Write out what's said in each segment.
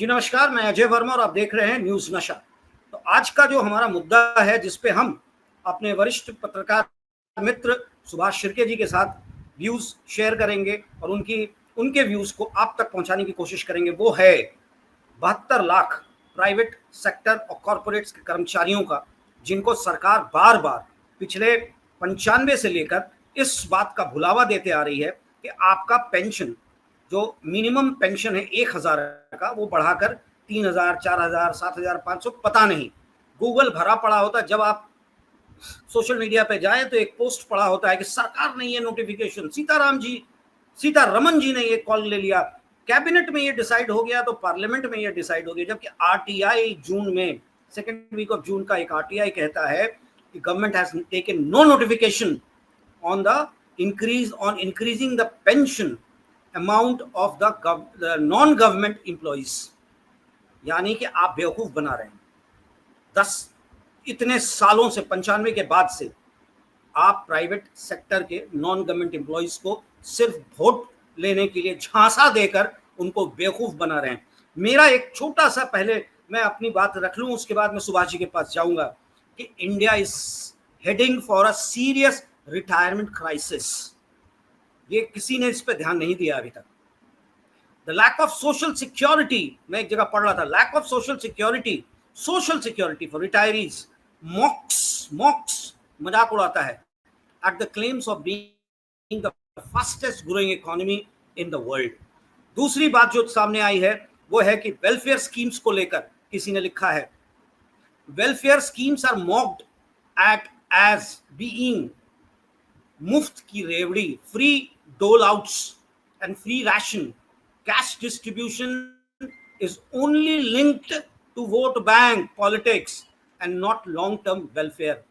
जी नमस्कार, मैं अजय वर्मा और आप देख रहे हैं न्यूज नशा। तो आज का जो हमारा मुद्दा है, जिसपे हम अपने वरिष्ठ पत्रकार मित्र सुभाष शिर्के जी के साथ व्यूज शेयर करेंगे और उनके व्यूज को आप तक पहुंचाने की कोशिश करेंगे, वो है 72 लाख प्राइवेट सेक्टर और कॉरपोरेट्स के कर्मचारियों का, जिनको सरकार बार बार पिछले 95 से लेकर इस बात का भुलावा देते आ रही है कि आपका पेंशन, जो मिनिमम पेंशन है 1000 का, वो बढ़ाकर 3000, 4000, 7500, पता नहीं, गूगल भरा पड़ा होता है। जब आप सोशल मीडिया पे जाए तो एक पोस्ट पड़ा होता है कि सरकार ने ये नोटिफिकेशन, सीतारमन जी ने ये कॉल ले लिया, कैबिनेट में ये डिसाइड हो गया, तो पार्लियामेंट में ये डिसाइड हो गया। जबकि आरटीआई जून में, सेकेंड वीक ऑफ जून का एक आरटीआई कहता है कि government has taken no notification on the increasing the pension amount of the non government employees. यानी कि आप बेवकूफ बना रहे हैं। 10 इतने सालों से, 95 के बाद से आप प्राइवेट सेक्टर के नॉन गवर्नमेंट एम्प्लॉइज को सिर्फ वोट लेने के लिए झांसा देकर उनको बेवकूफ बना रहे हैं। मेरा एक छोटा सा, पहले मैं अपनी बात रख लूं, उसके बाद मैं सुभाष जी के पास जाऊंगा, कि India is heading for a serious retirement crisis. ये किसी ने इस पर ध्यान नहीं दिया अभी तक। The lack of social security, मैं एक जगह पढ़ रहा था, lack of social security for retirees mocks मजाक उड़ाता है at the claims of being the fastest growing economy in the world. दूसरी बात जो सामने आई है वो है कि वेलफेयर स्कीम्स को लेकर किसी ने लिखा है, welfare schemes are mocked at as being मुफ्त की रेवड़ी, free dole outs and free ration, cash distribution is only linked to vote bank politics and not long term welfare.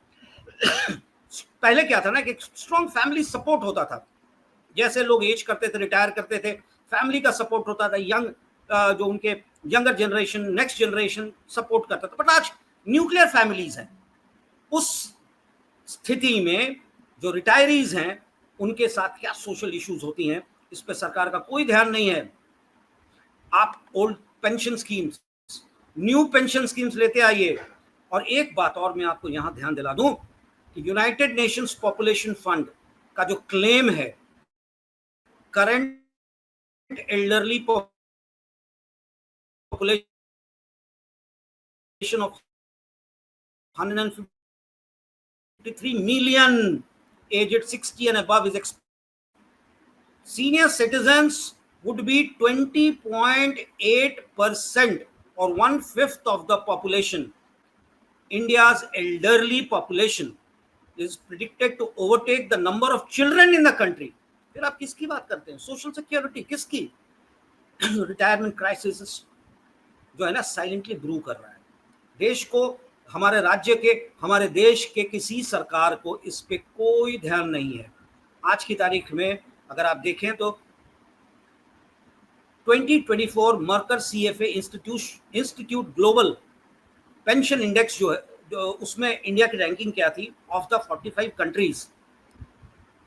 पहले क्या था ना कि स्ट्रॉन्ग फैमिली सपोर्ट होता था, जैसे लोग एज करते थे, रिटायर करते थे, फैमिली का सपोर्ट होता था, जो उनके younger generation, next generation support करता था। बट आज न्यूक्लियर फैमिलीज हैं। उस स्थिति में जो रिटायरीज हैं, उनके साथ क्या सोशल इश्यूज होती हैं, इस पर सरकार का कोई ध्यान नहीं है। आप old pension schemes, new pension schemes लेते आइए। और एक बात और मैं आपको यहां ध्यान दिला दूं कि यूनाइटेड नेशंस पॉपुलेशन फंड का जो क्लेम है, current elderly population of 153 million aged 60 and above is senior citizens would be 20.8% or 1/5 of the population. India's elderly population is predicted to overtake the number of children in the country. फिर आप किसकी बात करते हैं? Social security किसकी? Retirement crisis जो है ना, साइलेंटली ग्रो कर रहा है। देश को, हमारे राज्य के, हमारे देश के किसी सरकार को इस पे कोई ध्यान नहीं है। आज की तारीख में अगर आप देखें तो 2024 मर्कर CFA institute global pension index जो है, जो उसमें इंडिया की रैंकिंग क्या थी, ऑफ द 45 कंट्रीज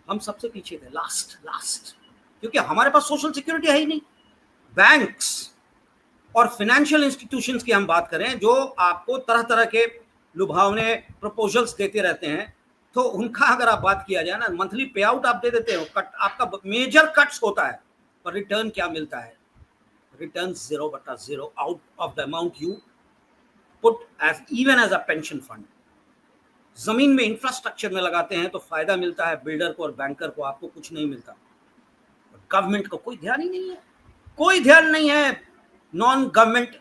हम सबसे पीछे थे, लास्ट, क्योंकि हमारे पास सोशल सिक्योरिटी है ही नहीं। बैंक्स और फाइनेंशियल इंस्टीट्यूशंस की हम बात करें, जो आपको तरह तरह के लुभावने प्रपोजल्स देते रहते हैं, तो उनका अगर आप बात किया जाए ना, मंथली पे आउट आप दे देते हो, कट आपका मेजर कट्स होता है, पर रिटर्न क्या मिलता है? Return 0/0 out of the amount you put as even as a pension fund. जमीन में इंफ्रास्ट्रक्चर में लगाते हैं तो फायदा मिलता है बिल्डर को और बैंकर को, आपको कुछ नहीं मिलता। गवर्नमेंट को कोई ध्यान ही नहीं है, कोई ध्यान नहीं है नॉन गवर्नमेंट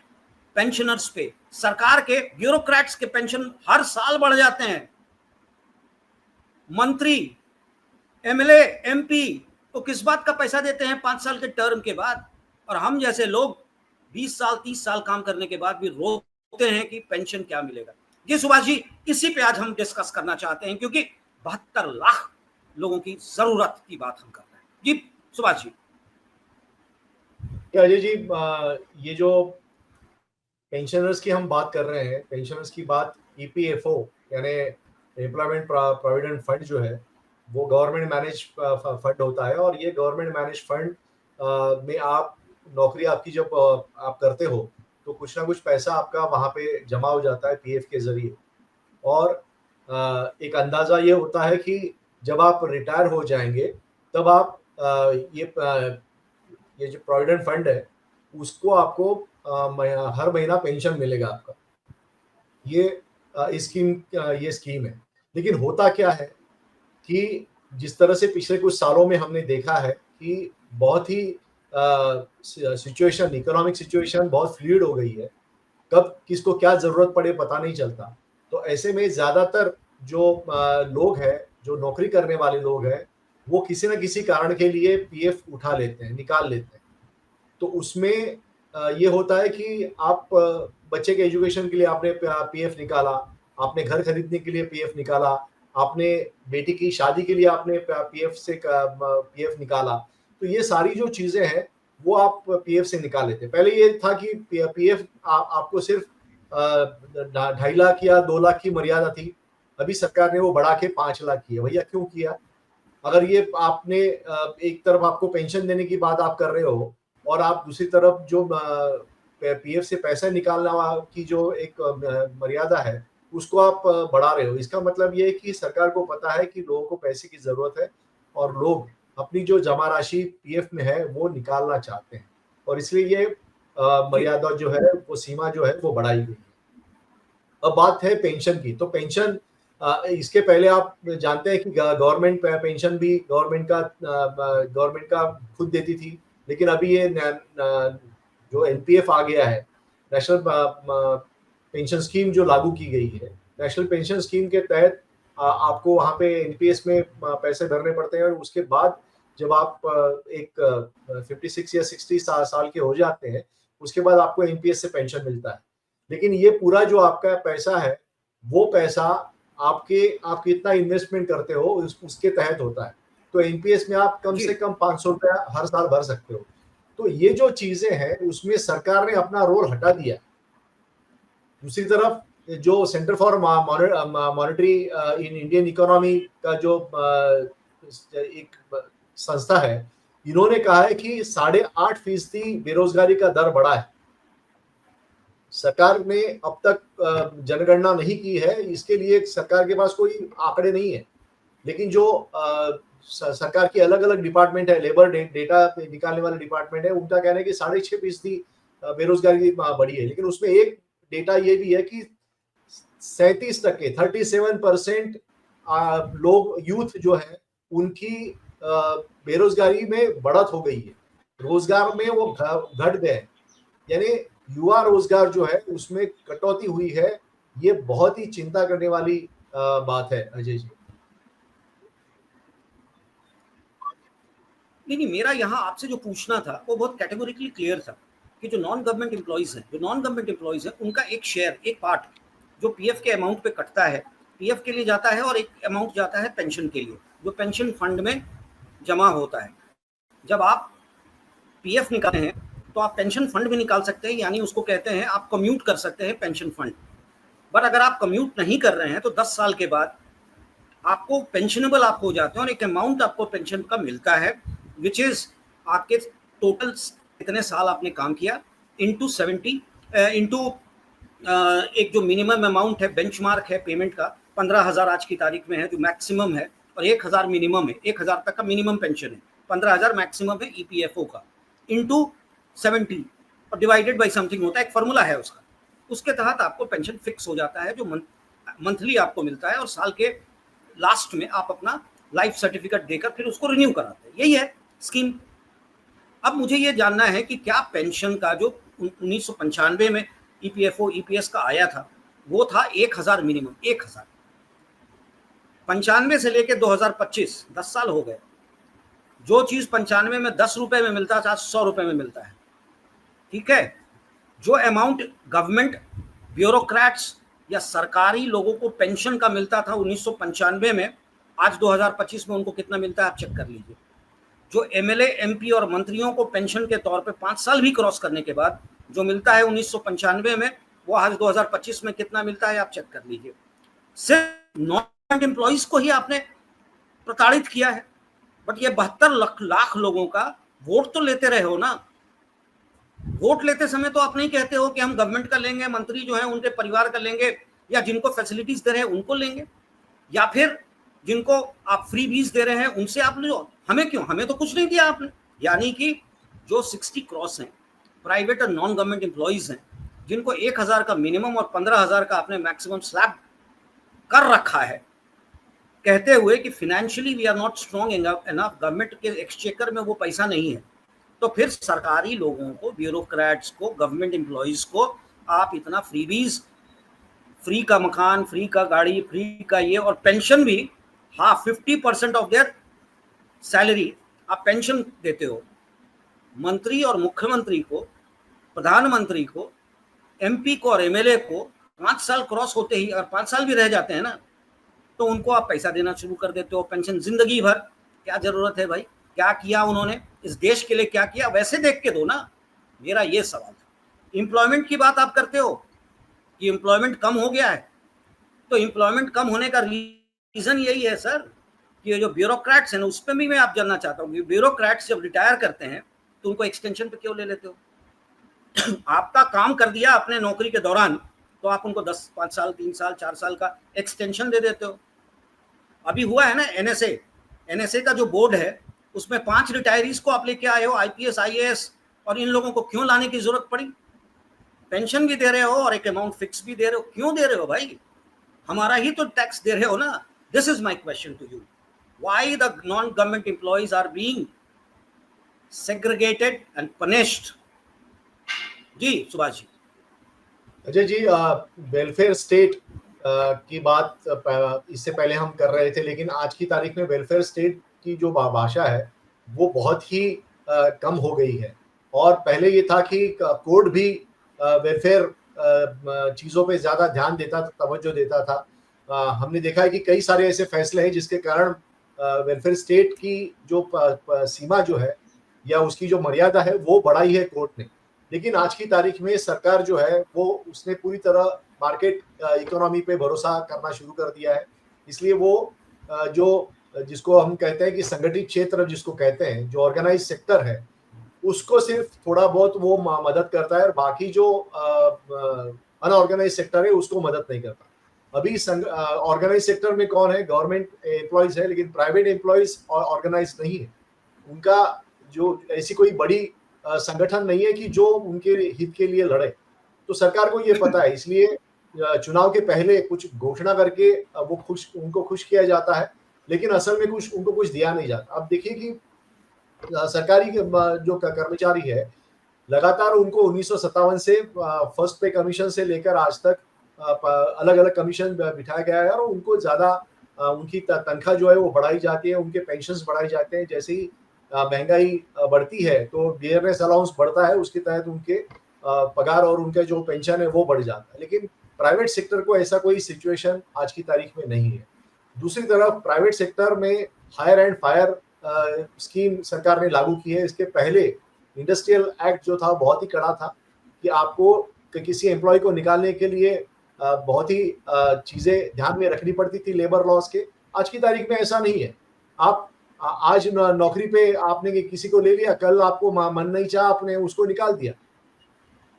पेंशनर्स पे। सरकार के ब्यूरोक्रेट्स के पेंशन हर साल बढ़ जाते हैं। मंत्री, MLA, MP तो किस बात का पैसा देते हैं 5 साल के टर्म के बाद, और हम जैसे लोग 20 साल 30 साल काम करने के बाद भी रोते हैं कि पेंशन क्या मिलेगा। जी सुभाष जी, इसी पे आज हम डिस्कस करना चाहते हैं, क्योंकि 72 लाख लोगों की जरूरत की बात हम कर रहे हैं। जी सुभाष जी। अजय जी, ये जो पेंशनर्स की हम बात कर रहे हैं, पेंशनर्स की बात EPFO यानी एम्प्लॉयमेंट प्रोविडेंट फंड जो है, वो गवर्नमेंट मैनेज फंड होता है। और ये गवर्नमेंट मैनेज फंड में आप नौकरी आपकी जब आप करते हो तो कुछ ना कुछ पैसा आपका वहाँ पे जमा हो जाता है पीएफ के जरिए। और एक अंदाजा ये होता है कि जब आप रिटायर हो जाएंगे तब आप ये जो प्रोविडेंट फंड है उसको आपको हर महीना पेंशन मिलेगा आपका। ये ये स्कीम है। लेकिन होता क्या है कि जिस तरह से पिछले कुछ सालों में हमने देखा है कि बहुत ही सिचुएशन, इकोनॉमिक सिचुएशन बहुत फ्लूइड हो गई है। कब किसको क्या जरूरत पड़े पता नहीं चलता। तो ऐसे में ज्यादातर जो लोग हैं, जो नौकरी करने वाले लोग हैं, वो किसी न किसी कारण के लिए पीएफ उठा लेते हैं, निकाल लेते हैं। तो उसमें ये होता है कि आप बच्चे के एजुकेशन के लिए आपने पीएफ निकाला, आपने घर खरीदने के लिए पीएफ निकाला, आपने बेटी की शादी के लिए आपने पीएफ निकाला। तो ये सारी जो चीजें हैं वो आप पीएफ से निकाल लेते हैं। पहले ये था कि पीएफ आपको सिर्फ 2.5 लाख या 2 लाख की मर्यादा थी। अभी सरकार ने वो बढ़ा के 5 लाख की है। भैया क्यों किया? अगर ये आपने एक तरफ आपको पेंशन देने की बात आप कर रहे हो और आप दूसरी तरफ जो पीएफ से पैसा निकालना की जो एक मर्यादा है उसको आप बढ़ा रहे हो, इसका मतलब ये है कि सरकार को पता है कि लोगों को पैसे की जरूरत है और लोग अपनी जो जमा राशि पीएफ में है वो निकालना चाहते हैं, और इसलिए ये मर्यादा जो है, वो सीमा जो है वो बढ़ाई गई है। अब बात है पेंशन की। तो पेंशन इसके पहले आप जानते हैं कि गवर्नमेंट पेंशन भी गवर्नमेंट का खुद देती थी, लेकिन अभी ये जो एनपीएफ आ गया है, नेशनल पेंशन स्कीम जो लागू की गई है, नेशनल पेंशन स्कीम के तहत आपको वहाँ पे एनपीएस में पैसे भरने पड़ते हैं, और उसके बाद जब आप एक 56 या 60 साल के हो जाते हैं, उसके बाद आपको एनपीएस से पेंशन मिलता है। लेकिन ये पूरा जो आपका पैसा है, वो पैसा आप कितना इन्वेस्टमेंट करते हो उसके तहत होता है। तो एनपीएस में आप कम से कम 500 रुपया हर साल भर सकते हो। तो ये जो चीजें हैं उसमें सरकार ने अपना रोल हटा दिया। दूसरी तरफ जो centre for monetary in Indian economy का जो एक संस्था है, इन्होंने कहा है कि 8.5% बेरोजगारी का दर बढ़ा है। सरकार ने अब तक जनगणना नहीं की है, इसके लिए सरकार के पास कोई आंकड़े नहीं है। लेकिन जो सरकार की अलग अलग डिपार्टमेंट है, लेबर डेटा निकालने वाले डिपार्टमेंट है, उनका कहना है कि 6.5% बेरोजगारी बढ़ी है। लेकिन उसमें एक डेटा ये भी है कि 37% लोग, यूथ जो है, उनकी बेरोजगारी में बढ़त हो गई है, रोजगार में वो घट गए, यानी युवा रोजगार जो है उसमें कटौती हुई है। ये बहुत ही चिंता करने वाली बात है अजय जी। नहीं, मेरा यहाँ आपसे जो पूछना था वो बहुत कैटेगोरिकली क्लियर था कि जो नॉन गवर्नमेंट एम्प्लॉइज हैं उनका एक शेयर, एक पार्ट जो पीएफ के अमाउंट पे कटता है, पीएफ के लिए जाता है, और एक अमाउंट जाता है पेंशन के लिए, जो पेंशन फंड में जमा होता है। जब आप पीएफ निकालते हैं तो आप पेंशन फंड भी निकाल सकते हैं, यानी उसको कहते हैं आप कम्यूट कर सकते हैं पेंशन फंड। बट अगर आप कम्यूट नहीं कर रहे हैं तो 10 साल के बाद आपको पेंशनेबल आप हो जाते हैं, और एक अमाउंट आपको पेंशन का मिलता है, विच इज आपके टोटल कितने साल आपने काम किया इंटू 70 इंटू एक जो मिनिमम अमाउंट है, बेंचमार्क है पेमेंट का 15,000 आज की तारीख में है जो मैक्सिमम है, और 1,000 मिनिमम है, 1,000 तक का मिनिमम पेंशन है, 15,000 मैक्सिमम है ईपीएफओ का, इंटू 70 और डिवाइडेड बाई समथिंग होता है, एक फॉर्मूला है उसका। उसके तहत आपको पेंशन फिक्स हो जाता है जो मंथली आपको मिलता है, और साल के लास्ट में आप अपना लाइफ सर्टिफिकेट देकर फिर उसको रिन्यू कराते हैं। यही है स्कीम। अब मुझे ये जानना है कि क्या पेंशन का जो 1995 में ईपीएफओ ईपीएस का आया था वो था 1,000 मिनिमम, 1,000। 95 से लेकर 2025 10 साल हो गए। जो चीज 95 में 10 रुपए में मिलता था, 100 रुपए में मिलता है। ठीक है, जो अमाउंट गवर्नमेंट ब्यूरोक्रेट्स या सरकारी लोगों को पेंशन का मिलता था 1995 में, आज 2025 में उनको कितना मिलता है आप चेक कर लीजिए। जो एमएलए एमपी और मंत्रियों को पेंशन के तौर पे 5 साल भी क्रॉस करने के बाद जो मिलता है 1995 में, वो आज 2025 में कितना मिलता है आप चेक कर लीजिए। सिर्फ नॉन एम्प्लॉइज को ही आपने प्रताड़ित किया है, बट ये 72 लाख लोगों का वोट तो लेते रहे हो ना। वोट लेते समय तो आप नहीं कहते हो कि हम गवर्नमेंट का लेंगे, मंत्री जो है उनके परिवार का लेंगे, या जिनको फैसिलिटीज दे रहे हैं उनको लेंगे, या फिर जिनको आप फ्री बीज दे रहे हैं उनसे आप लो। हमें क्यों? हमें तो कुछ नहीं दिया आपने। यानी कि जो 60 क्रॉस हैं प्राइवेट और नॉन गवर्नमेंट एम्प्लॉइज हैं, जिनको 1000 का मिनिमम और 15,000 का आपने मैक्सिमम स्लैब कर रखा है, कहते हुए कि financially we are not strong enough, government के एक्सचेकर में वो पैसा नहीं है, तो फिर सरकारी लोगों को, ब्यूरोक्रेट्स को, गवर्नमेंट एम्प्लॉइज को आप इतना फ्रीबीज, फ्री का मकान, फ्री का गाड़ी, फ्री का ये, और पेंशन भी, हाँ 50% ऑफ देयर सैलरी आप पेंशन देते हो। मंत्री और मुख्यमंत्री को, प्रधानमंत्री को, एमपी को और एमएलए को 5 साल क्रॉस होते ही, और 5 साल भी रह जाते हैं ना, तो उनको आप पैसा देना शुरू कर देते हो, पेंशन जिंदगी भर। क्या जरूरत है भाई? क्या किया उन्होंने इस देश के लिए? क्या किया? वैसे देख के दो ना, मेरा ये सवाल है। एम्प्लॉयमेंट की बात आप करते हो कि एम्प्लॉयमेंट कम हो गया है, तो एम्प्लॉयमेंट कम होने का रीजन यही है सर कि ये जो ब्यूरोक्रेट्स हैं, उस पर भी मैं आप जानना चाहता हूँ कि ब्यूरोक्रेट्स जब रिटायर करते हैं तो उनको एक्सटेंशन पे क्यों ले लेते हो? आपका काम कर दिया अपने नौकरी के दौरान, तो आप उनको 10, 5 साल, 3 साल, 4 साल का एक्सटेंशन दे देते हो। अभी हुआ है ना एनएसए का जो बोर्ड है, उसमें 5 रिटायरीज को आप लेके आए हो, आईपीएस, आईएएस, और इन लोगों को क्यों लाने की जरूरत पड़ी? पेंशन भी दे रहे हो और एक अमाउंट फिक्स भी दे रहे हो, क्यों दे रहे हो भाई? हमारा ही तो टैक्स दे रहे हो ना। This is my question to you, why the non government employees are being segregated and punished? जी सुभाष जी। अजय जी, वेलफेयर स्टेट की बात इससे पहले हम कर रहे थे, लेकिन आज की तारीख में वेलफेयर स्टेट की जो भाषा है वो बहुत ही कम हो गई है। और पहले ये था कि कोर्ट भी वेलफेयर चीज़ों पे ज़्यादा ध्यान देता था, तवज्जो देता था। हमने देखा है कि कई सारे ऐसे फैसले हैं जिसके कारण वेलफेयर स्टेट की जो सीमा जो है या उसकी जो मर्यादा है वो बढ़ाई है कोर्ट ने। लेकिन आज की तारीख में सरकार जो है वो उसने पूरी तरह मार्केट इकोनॉमी पे भरोसा करना शुरू कर दिया है। इसलिए वो जो जिसको हम कहते हैं कि संगठित क्षेत्र जिसको कहते हैं, जो ऑर्गेनाइज सेक्टर है, उसको सिर्फ थोड़ा बहुत वो मदद करता है, और बाकी जो अनऑर्गेनाइज सेक्टर है उसको मदद नहीं करता। अभी ऑर्गेनाइज सेक्टर में कौन है? गवर्नमेंट एम्प्लॉयज है, लेकिन प्राइवेट एम्प्लॉयज ऑर्गेनाइज नहीं है। उनका जो ऐसी कोई बड़ी संगठन नहीं है कि जो उनके हित के लिए लड़े। तो सरकार को ये पता है, इसलिए चुनाव के पहले कुछ घोषणा करके वो उनको खुश किया जाता है, लेकिन असल में उनको कुछ दिया नहीं जाता। अब देखिए कि सरकारी जो कर्मचारी है, लगातार उनको 1957 से फर्स्ट पे कमीशन से लेकर आज तक अलग अलग कमीशन बिठाया गया है, और उनको ज्यादा उनकी तनख्वाह जो है वो बढ़ाई जाती है, उनके पेंशन बढ़ाए जाते हैं। जैसे ही महंगाई बढ़ती है तो डियरनेस अलाउंस बढ़ता है, उसके तहत उनके पगार और उनके जो पेंशन है वो बढ़ जाता है। लेकिन प्राइवेट सेक्टर को ऐसा कोई सिचुएशन आज की तारीख में नहीं है। दूसरी तरफ प्राइवेट सेक्टर में हायर एंड फायर स्कीम सरकार ने लागू की है। इसके पहले इंडस्ट्रियल एक्ट जो था बहुत ही कड़ा था कि आपको किसी एम्प्लॉय को निकालने के लिए बहुत ही चीजें ध्यान में रखनी पड़ती थी लेबर लॉज के। आज की तारीख में ऐसा नहीं है। आप आज नौकरी पे आपने किसी को ले लिया, कल आपको मन नहीं चाहा, आपने उसको निकाल दिया,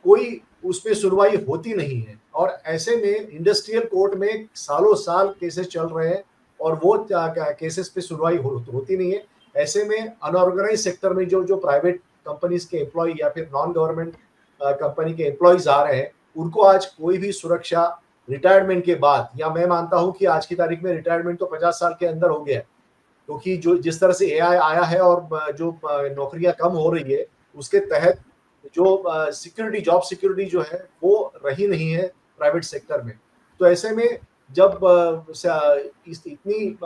कोई उस पर सुनवाई होती नहीं है। और ऐसे में इंडस्ट्रियल कोर्ट में सालों साल केसेस चल रहे हैं और वो केसेस पे सुनवाई होती नहीं है। ऐसे में अनऑर्गेनाइज सेक्टर में जो प्राइवेट कंपनीज के एम्प्लॉय या फिर नॉन गवर्नमेंट कंपनी के एम्प्लॉयज आ रहे हैं, उनको आज कोई भी सुरक्षा रिटायरमेंट के बाद, या मैं मानता हूं कि आज की तारीख में रिटायरमेंट तो 50 साल के अंदर हो गया है, क्योंकि जो जिस तरह से एआई आया है और जो नौकरियां कम हो रही है, उसके तहत जो सिक्योरिटी, जॉब सिक्योरिटी जो है वो रही नहीं है प्राइवेट सेक्टर में। तो ऐसे में जब इतनी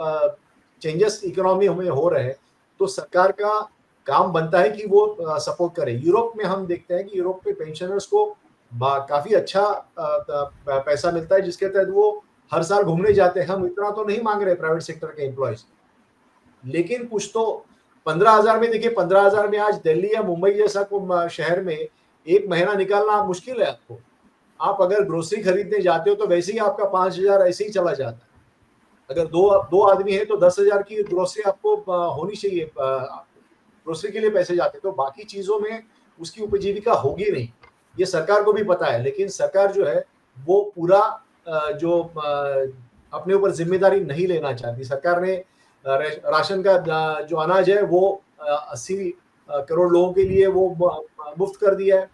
चेंजेस इकोनॉमी में हो रहे हैं, तो सरकार का काम बनता है कि वो सपोर्ट करे। यूरोप में हम देखते हैं कि यूरोप में पेंशनर्स को काफी अच्छा पैसा मिलता है, जिसके तहत वो हर साल घूमने जाते हैं। हम इतना तो नहीं मांग रहे प्राइवेट सेक्टर के एम्प्लॉयज, लेकिन कुछ तो 15,000 में, देखिए 15,000 में आज दिल्ली या मुंबई जैसा शहर में एक महीना निकालना मुश्किल है आपको। आप अगर ग्रोसरी खरीदने जाते हो तो वैसे ही आपका 5,000 ऐसे ही चला जाता है। अगर दो आदमी है तो 10,000 की ग्रोसरी आपको होनी चाहिए, ग्रोसरी के लिए पैसे जाते हैं। तो बाकी चीजों में उसकी उपजीविका होगी नहीं, ये सरकार को भी पता है। लेकिन सरकार जो है वो पूरा अपने ऊपर जिम्मेदारी नहीं लेना चाहती। सरकार ने राशन का जो अनाज है वो 80 करोड़ लोगों के लिए वो मुफ्त कर दिया है।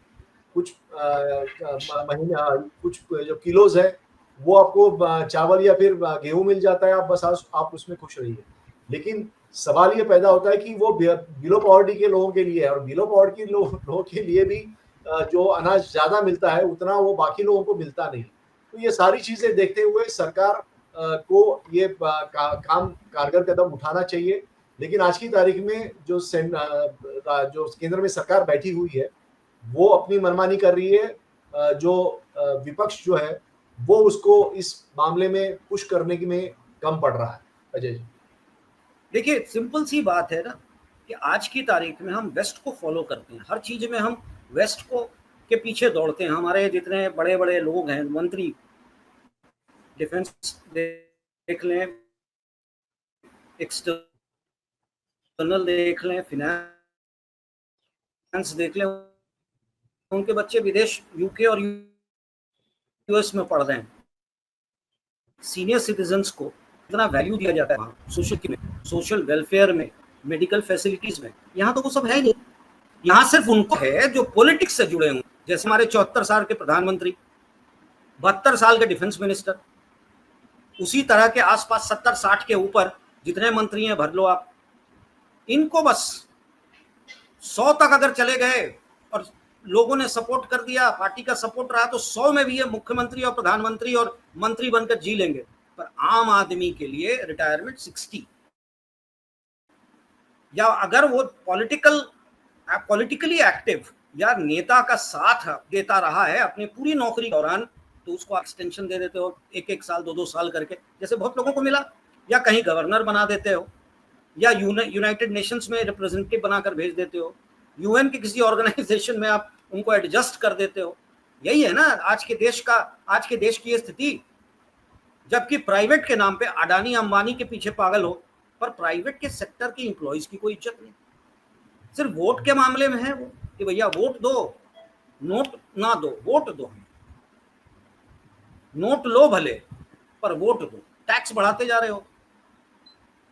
कुछ महीना कुछ जो किलोज है वो आपको चावल या फिर गेहूं मिल जाता है, आप बस आप उसमें खुश रहिए। लेकिन सवाल ये पैदा होता है कि वो बिलो पॉवर्टी के लोगों के लिए है, और बिलो पॉवर्टी के लोगों के लिए भी जो अनाज ज्यादा मिलता है उतना वो बाकी लोगों को मिलता नहीं। तो ये सारी चीजें देखते हुए सरकार को ये काम कारगर कदम उठाना चाहिए। लेकिन आज की तारीख में जो केंद्र में सरकार बैठी हुई है वो अपनी मनमानी कर रही है। जो विपक्ष जो है वो उसको इस मामले में पुश करने में कम पड़ रहा है। अजय जी, देखिए सिंपल सी बात है ना कि आज की तारीख में हम वेस्ट को फॉलो करते हैं, हर चीज में हम वेस्ट को के पीछे दौड़ते हैं। हमारे जितने बड़े बड़े लोग हैं, मंत्री, डिफेंस देख लें, एक्सटर्नल देख लें, फाइनेंस देख लें, उनके बच्चे विदेश यूके और यूएस में पढ़ रहे हैं। सीनियर सिटीजन्स को इतना वैल्यू दिया जाता है वहाँ, सोशल वेलफेयर में, मेडिकल फैसिलिटीज में। यहाँ तो वो सब है नहीं। यहाँ सिर्फ उनको है जो पॉलिटिक्स से जुड़े हों, जैसे हमारे 74 साल के प्रधानमंत्री, 72 साल के डिफेंस मिनिस्टर, उसी तरह के आसपास 70-60 के ऊपर जितने मंत्री हैं भर लो आप। इनको बस 100 तक अगर चले गए और लोगों ने सपोर्ट कर दिया, पार्टी का सपोर्ट रहा, तो 100 में भी ये मुख्यमंत्री और प्रधानमंत्री और मंत्री बनकर जी लेंगे। पर आम आदमी के लिए रिटायरमेंट 60, या अगर वो पॉलिटिकली एक्टिव या नेता का साथ देता रहा है अपनी पूरी नौकरी दौरान, तो उसको एक्सटेंशन दे देते हो 1-1 साल 2-2 साल करके, जैसे बहुत लोगों को मिला, या कहीं गवर्नर बना देते हो, या यूनाइटेड नेशंस में रिप्रेजेंटेटिव बनाकर भेज देते हो, यूएन के किसी ऑर्गेनाइजेशन में आप उनको एडजस्ट कर देते हो। यही है ना आज के देश की ये स्थिति। जबकि प्राइवेट के नाम पे अडानी अंबानी के पीछे पागल हो, पर प्राइवेट के सेक्टर की एम्प्लॉइज की कोई इज्जत नहीं। सिर्फ वोट के मामले में है वो कि भैया वोट दो, नोट ना दो, वोट दो, नोट लो भले पर वोट दो। टैक्स बढ़ाते जा रहे हो,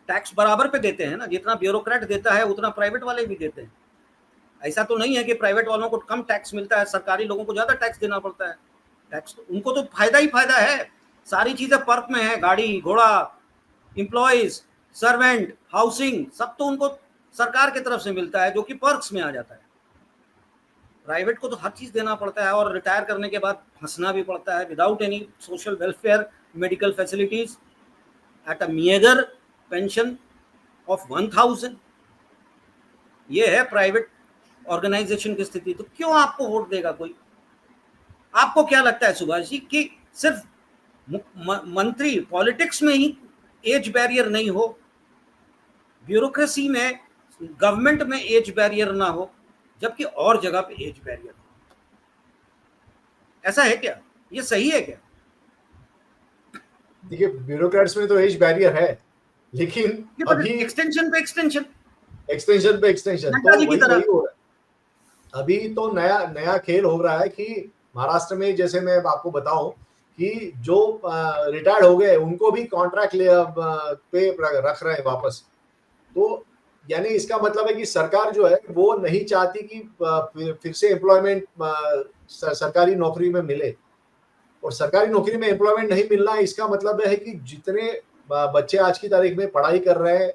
टैक्स बराबर पे देते हैं ना, जितना ब्यूरोक्रेट देता है उतना प्राइवेट वाले भी देते हैं। ऐसा तो नहीं है कि प्राइवेट वालों को कम टैक्स मिलता है, सरकारी लोगों को ज्यादा टैक्स देना पड़ता है। टैक्स तो उनको तो फायदा ही फायदा है, सारी चीजें पर्क में है, गाड़ी घोड़ा, एम्प्लॉइज, सर्वेंट, हाउसिंग, सब तो उनको सरकार की तरफ से मिलता है, जो कि पर्क्स में आ जाता है। प्राइवेट को तो हर चीज देना पड़ता है, और रिटायर करने के बाद फंसना भी पड़ता है without any social welfare, medical facilities, at a meagre pension of 1000। ये है प्राइवेट ऑर्गेनाइजेशन की स्थिति। तो क्यों आपको वोट देगा कोई? आपको क्या लगता है सुभाष जी कि सिर्फ मंत्री पॉलिटिक्स में ही एज बैरियर नहीं हो, ब्यूरोक्रेसी में, गवर्नमेंट में एज बैरियर ना हो, जबकि और जगह पे एज बैरियर हो? ऐसा है क्या? ये सही है क्या? देखिए ब्यूरोक्रेट्स में तो एज बैरियर है, लेकिन अभी एक्सटेंशन पे एक्सटेंशन तो वही हो रहा है। अभी तो नया खेल हो रहा है कि महाराष्ट्र में, जैसे मैं आपको बताऊं कि जो रिटायर्ड हो गए उनको भी कॉन्ट्रैक्ट पे रख रहे हैं वापस। तो यानी इसका मतलब है कि सरकार जो है वो नहीं चाहती कि फिर से एम्प्लॉयमेंट सरकारी नौकरी में मिले, और सरकारी नौकरी में एम्प्लॉयमेंट नहीं मिलना, इसका मतलब है कि जितने बच्चे आज की तारीख में पढ़ाई कर रहे हैं,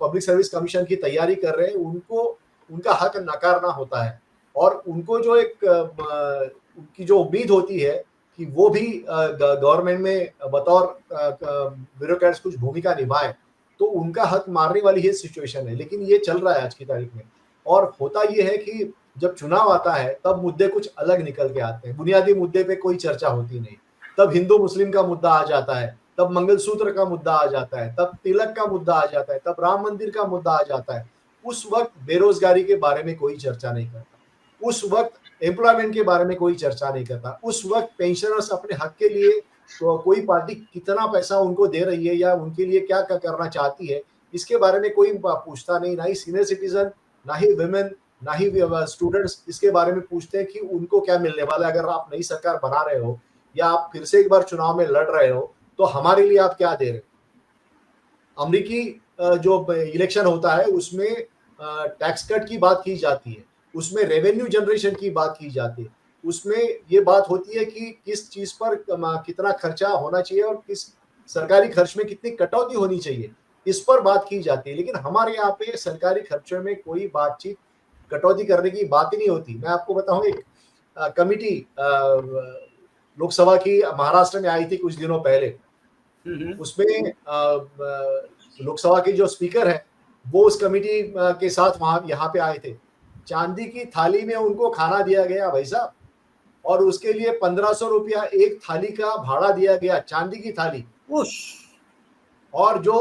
पब्लिक सर्विस कमीशन की तैयारी कर रहे हैं, उनको उनका हक नकारना होता है। और उनको जो उनकी जो उम्मीद होती है कि वो भी गवर्नमेंट में बतौर ब्यूरोक्रेट्स कुछ भूमिका निभाए, तो उनका हक मारने वाली ये सिचुएशन है। लेकिन ये चल रहा है आज की तारीख में। और होता ये है कि जब चुनाव आता है तब मुद्दे कुछ अलग निकल के आते हैं। बुनियादी मुद्दे पे कोई चर्चा होती नहीं, तब हिंदू मुस्लिम का मुद्दा आ जाता है, तब मंगलसूत्र का मुद्दा आ जाता है, तब तिलक का मुद्दा आ जाता है, तब राम मंदिर का मुद्दा आ जाता है। उस वक्त बेरोजगारी के बारे में कोई चर्चा नहीं करता, उस वक्त एम्प्लॉयमेंट के बारे में कोई चर्चा नहीं करता, उस वक्त पेंशनर्स अपने हक के लिए तो कोई पार्टी कितना पैसा उनको दे रही है या उनके लिए क्या करना चाहती है, इसके बारे में कोई पूछता नहीं। ना ही सीनियर सिटीजन, ना ही वुमेन, ना ही स्टूडेंट्स इसके बारे में पूछते हैं कि उनको क्या मिलने वाला है। अगर आप नई सरकार बना रहे हो या आप फिर से एक बार चुनाव में लड़ रहे हो तो हमारे लिए आप क्या दे रहे हो। अमेरिकी जो इलेक्शन होता है उसमें टैक्स कट की बात की जाती है, उसमें रेवेन्यू जनरेशन की बात की जाती है, उसमें ये बात होती है कि किस चीज पर कितना खर्चा होना चाहिए और किस सरकारी खर्च में कितनी कटौती होनी चाहिए, इस पर बात की जाती है। लेकिन हमारे यहाँ पे सरकारी खर्चों में कोई बातचीत कटौती करने की बात ही नहीं होती। मैं आपको बताऊं, एक कमिटी लोकसभा की महाराष्ट्र में आई थी कुछ दिनों पहले। उसमें लोकसभा के जो स्पीकर है वो उस कमिटी के साथ वहां यहाँ पे आए थे। चांदी की थाली में उनको खाना दिया गया भाई साहब, और उसके लिए 1500 रुपया एक थाली का भाड़ा दिया गया, चांदी की थाली। और जो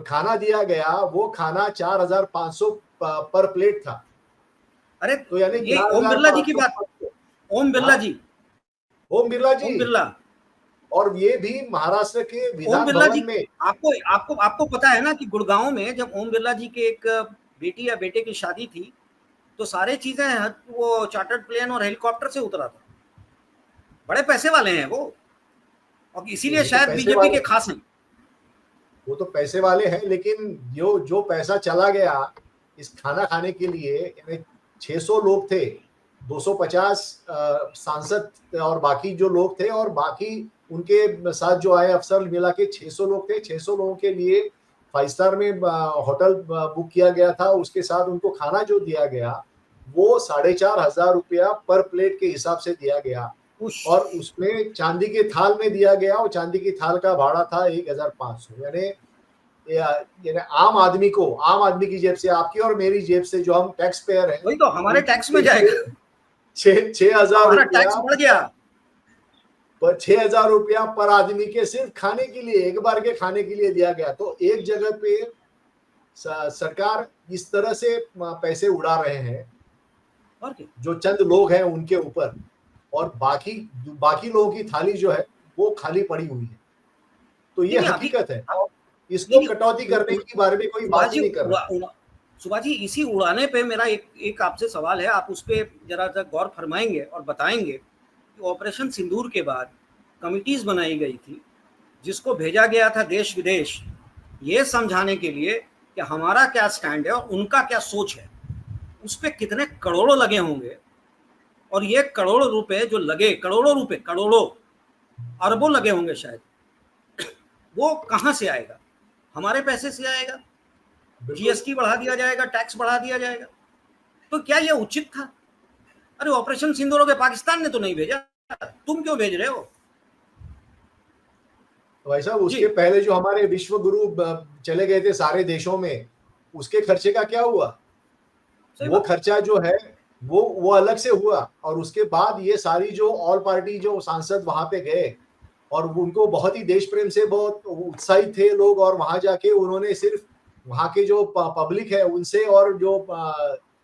खाना दिया गया वो खाना 4500 पर प्लेट था। अरे तो यानी ये ओम बिरला जी की बात, ओम बिरला जी, ओम बिरला जी, ओम बिरला, और ये भी महाराष्ट्र के विधान भवन में। आपको आपको आपको पता है ना कि गुड़गांव में जब ओम बिरला जी के एक बेटी या बेटे की शादी थी तो सारे चीजें वो चार्टर्ड प्लेन और हेलीकॉप्टर से उतरा था। बड़े पैसे वाले हैं वो, और इसीलिए शायद बीजेपी के खास हैं। वो तो पैसे वाले हैं, लेकिन जो पैसा चला गया इस खाना खाने के लिए, यानी 600 लोग थे, 250 सांसद और बाकी जो लोग थे, और बाकी उनके साथ जो आए अफसर मिला के 600 लोग थे। 600 लोगों के लिए 5 स्टार में होटल बुक किया गया था। उसके साथ उनको खाना जो दिया गया वो 4500 रुपया पर प्लेट के हिसाब से दिया गया, और उसमें चांदी के थाल में दिया गया, और चांदी की थाल का भाड़ा था 1500। यानी आम आदमी की जेब से, आपकी और मेरी जेब से, जो हम टैक्स पेयर हैं, वही तो हमारे टैक्स में जाएगा। 6,000 टैक्स बढ़ गया, पर 6,000 रुपया पर आदमी के सिर्फ खाने के लिए, एक बार के खाने के लिए दिया गया। तो एक जगह पे सरकार इस तरह से पैसे उड़ा रहे हैं और जो चंद लोग हैं उनके ऊपर, और बाकी लोगों की थाली जो है वो खाली पड़ी हुई है। तो ये हकीकत है, इसको कटौती करने के बारे में कोई बात ही नहीं कर रहा। सुभाष जी, इसी उड़ाने पे मेरा एक आपसे सवाल है, आप उस पर जरा सा गौर फरमाएंगे और बताएंगे कि ऑपरेशन सिंदूर के बाद कमिटीज बनाई गई थी जिसको भेजा गया था देश विदेश ये समझाने के लिए कि हमारा क्या स्टैंड है और उनका क्या सोच है। उस पर कितने करोड़ों लगे होंगे, और ये करोड़ों रुपए जो लगे, करोड़ों अरबों लगे होंगे शायद, वो कहाँ से आएगा? हमारे पैसे से आएगा, जीएसटी बढ़ा दिया जाएगा, टैक्स बढ़ा दिया जाएगा। तो क्या ये उचित था? अरे ऑपरेशन सिंदूर के पाकिस्तान ने तो नहीं भेजा, तुम क्यों भेज रहे हो? भाई साहब, उसके पहले जो हमारे विश्व गुरु चले गए थे सारे देशों में, उसके खर्चे का क्या हुआ? वो खर्चा जो है वो अलग से हुआ, और उसके बाद ये सारी जो ऑल पार्टी जो सांसद वहां पे गए, और उनको बहुत ही देश प्रेम से बहुत उत्साहित थे लोग, और वहां जाके उन्होंने सिर्फ वहां के जो पब्लिक है उनसे, और जो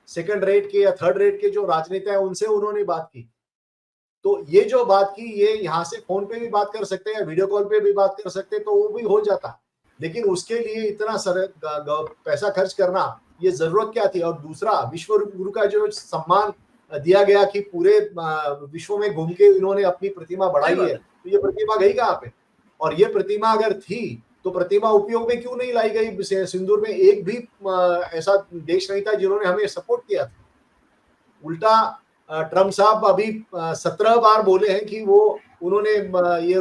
सेकंड रेट के या थर्ड रेट के जो राजनेता है उनसे उन्होंने बात की। तो ये जो बात की, ये यहाँ से फोन पे भी बात कर सकते हैं, वीडियो कॉल पे भी बात कर सकते हैं, तो वो भी हो जाता। लेकिन उसके लिए इतना पैसा खर्च करना, ये जरूरत क्या थी? और दूसरा, विश्व गुरु का जो सम्मान दिया गया कि पूरे विश्व में घूम के इन्होंने अपनी प्रतिमा बढ़ाई है, तो ये प्रतिमा गई कहाँ पे? और ये प्रतिमा अगर थी तो प्रतिमा उपयोग में क्यों नहीं लाई गई? सिंदूर में एक भी ऐसा देश नहीं था जिन्होंने हमें सपोर्ट किया था। उल्टा ट्रम्प साहब अभी 17 बार बोले हैं कि उन्होंने ये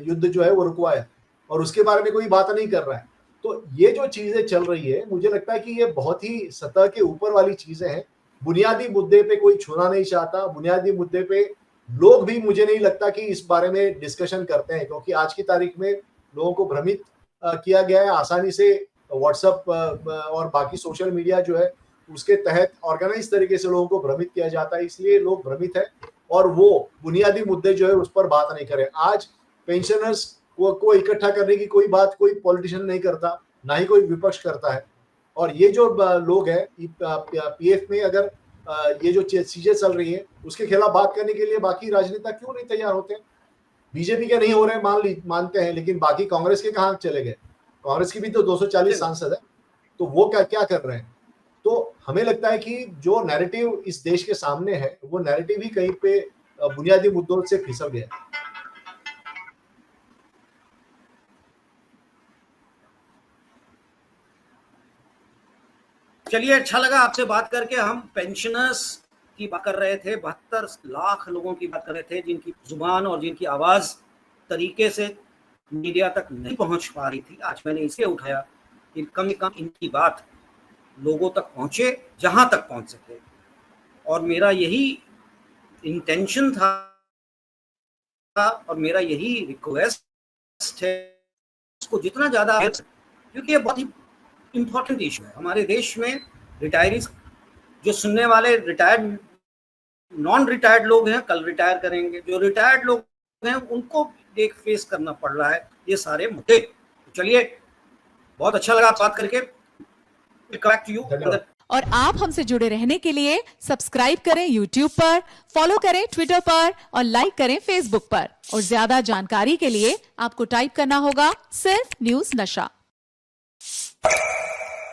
युद्ध जो है वो रुकवाया, और उसके बारे में कोई बात नहीं कर रहा है। तो ये जो चीजें चल रही है, मुझे लगता है कि ये बहुत ही सतह के ऊपर वाली चीजें हैं। बुनियादी मुद्दे पे कोई छूना नहीं चाहता। बुनियादी मुद्दे पे लोग भी, मुझे नहीं लगता कि इस बारे में डिस्कशन करते हैं, क्योंकि आज की तारीख में लोगों को भ्रमित किया गया है आसानी से। व्हाट्सएप और बाकी सोशल मीडिया जो है उसके तहत ऑर्गेनाइज तरीके से लोगों को भ्रमित किया जाता है, इसलिए लोग भ्रमित है, और वो बुनियादी मुद्दे जो है उस पर बात नहीं करें। आज पेंशनर्स को इकट्ठा करने की कोई बात कोई पॉलिटिशियन नहीं करता, ना ही कोई विपक्ष करता है। और ये जो लोग हैं पीएफ में, अगर ये जो चीजें चल रही हैं उसके खिलाफ बात करने के लिए बाकी राजनेता क्यों नहीं तैयार होते? बीजेपी के नहीं हो रहे मानते हैं, लेकिन बाकी कांग्रेस के कहाँ चले गए? कांग्रेस की भी तो 240 सांसद है, तो वो क्या कर रहे हैं? तो तो हमें लगता है कि जो नैरेटिव इस देश के सामने है वो नैरेटिव ही कहीं पे बुनियादी मुद्दों से फिसल गया है। चलिए, अच्छा लगा आपसे बात करके। हम पेंशनर्स की बात कर रहे थे, 72 लाख लोगों की बात कर रहे थे जिनकी जुबान और जिनकी आवाज़ तरीके से मीडिया तक नहीं पहुंच पा रही थी। आज मैंने इसे उठाया कि कम से कम इनकी बात लोगों तक पहुंचे, जहां तक पहुंच सके। और मेरा यही इंटेंशन था और मेरा यही रिक्वेस्ट है, इसको जितना ज़्यादा, क्योंकि ये बहुत ही इम्पोर्टेंट इशू है हमारे देश में। रिटायरीज जो सुनने वाले रिटायर्ड नॉन रिटायर्ड लोग हैं, कल रिटायर करेंगे, जो रिटायर्ड लोग हैं उनको देख फेस करना पड़ रहा है ये सारे मुद्दे। चलिए, बहुत अच्छा लगा बात करके। और आप हमसे जुड़े रहने के लिए सब्सक्राइब करें YouTube पर, फॉलो करें Twitter पर और लाइक करें Facebook पर। और ज्यादा जानकारी के लिए आपको टाइप करना होगा सिर्फ न्यूज़ नशा।